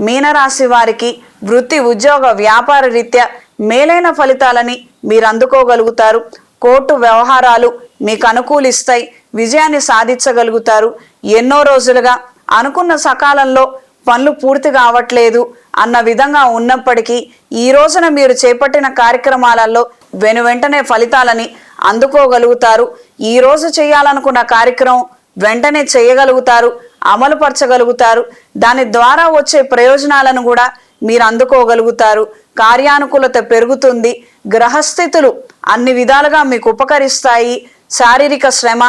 మీనరాశి వారికి వృత్తి ఉద్యోగ వ్యాపార రీత్యా మేలైన ఫలితాలని మీరు అందుకోగలుగుతారు. కోర్టు వ్యవహారాలు మీకు అనుకూలిస్తాయి, విజయాన్ని సాధించగలుగుతారు. ఎన్నో రోజులుగా అనుకున్న సకాలంలో పనులు పూర్తి కావట్లేదు అన్న విధంగా ఉన్నప్పటికీ ఈ రోజున మీరు చేపట్టిన కార్యక్రమాలలో వెనువెంటనే ఫలితాలని అందుకోగలుగుతారు. ఈ రోజు చేయాలనుకున్న కార్యక్రమం వెంటనే చేయగలుగుతారు, అమలుపరచగలుగుతారు. దాని ద్వారా వచ్చే ప్రయోజనాలను కూడా మీరు అందుకోగలుగుతారు. కార్యానుకూలత పెరుగుతుంది. గ్రహస్థితులు అన్ని విధాలుగా మీకు ఉపకరిస్తాయి. శారీరక శ్రమ,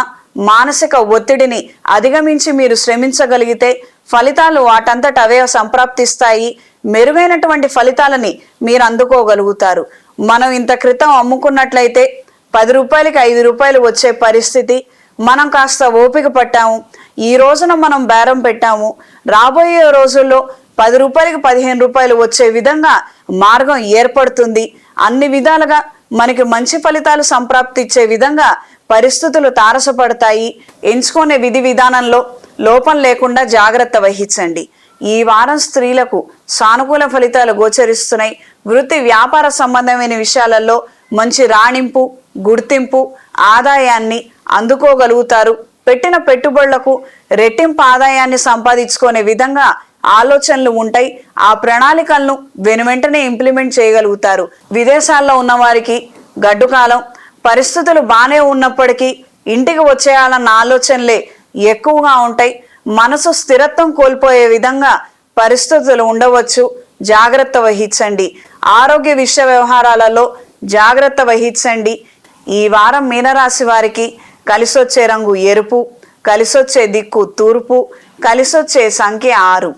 మానసిక ఒత్తిడిని అధిగమించి మీరు శ్రమించగలిగితే ఫలితాలు వాటంతట అవే సంప్రాప్తిస్తాయి. మెరుగైనటువంటి ఫలితాలని మీరు అందుకోగలుగుతారు. మనం ఇంత క్రితం అమ్ముకున్నట్లయితే 10 రూపాయలకి 5 రూపాయలు వచ్చే పరిస్థితి, మనం కాస్త ఓపిక పట్టాము, ఈ రోజున మనం బేరం పెట్టాము, రాబోయే రోజుల్లో 10 రూపాయలకి 15 రూపాయలు వచ్చే విధంగా మార్గం ఏర్పడుతుంది. అన్ని విధాలుగా మనకి మంచి ఫలితాలు సంప్రాప్తిచ్చే విధంగా పరిస్థితులు తారసపడతాయి. ఎంచుకునే విధి విధానంలో లోపం లేకుండా జాగ్రత్త వహించండి. ఈ వారం స్త్రీలకు సానుకూల ఫలితాలు గోచరిస్తున్నాయి. వృత్తి వ్యాపార సంబంధమైన విషయాలలో మంచి రాణింపు, గుర్తింపు, ఆదాయాన్ని అందుకోగలుగుతారు. పెట్టిన పెట్టుబడులకు రెట్టింపు ఆదాయాన్ని సంపాదించుకునే విధంగా ఆలోచనలు ఉంటాయి. ఆ ప్రణాళికలను వెనువెంటనే ఇంప్లిమెంట్ చేయగలుగుతారు. విదేశాల్లో ఉన్న వారికి గడ్డు కాలం, పరిస్థితులు బాగానే ఉన్నప్పటికీ ఇంటికి వచ్చేయాలన్న ఆలోచనలే ఎక్కువగా ఉంటాయి. మనసు స్థిరత్వం కోల్పోయే విధంగా పరిస్థితులు ఉండవచ్చు. జాగ్రత్త వహించండి. ఆరోగ్య విషయ వ్యవహారాలలో జాగ్రత్త వహించండి. ఈ వారం మీనరాశి వారికి కలిసొచ్చే రంగు ఎరుపు, కలిసొచ్చే దిక్కు తూర్పు, కలిసొచ్చే సంఖ్య 6.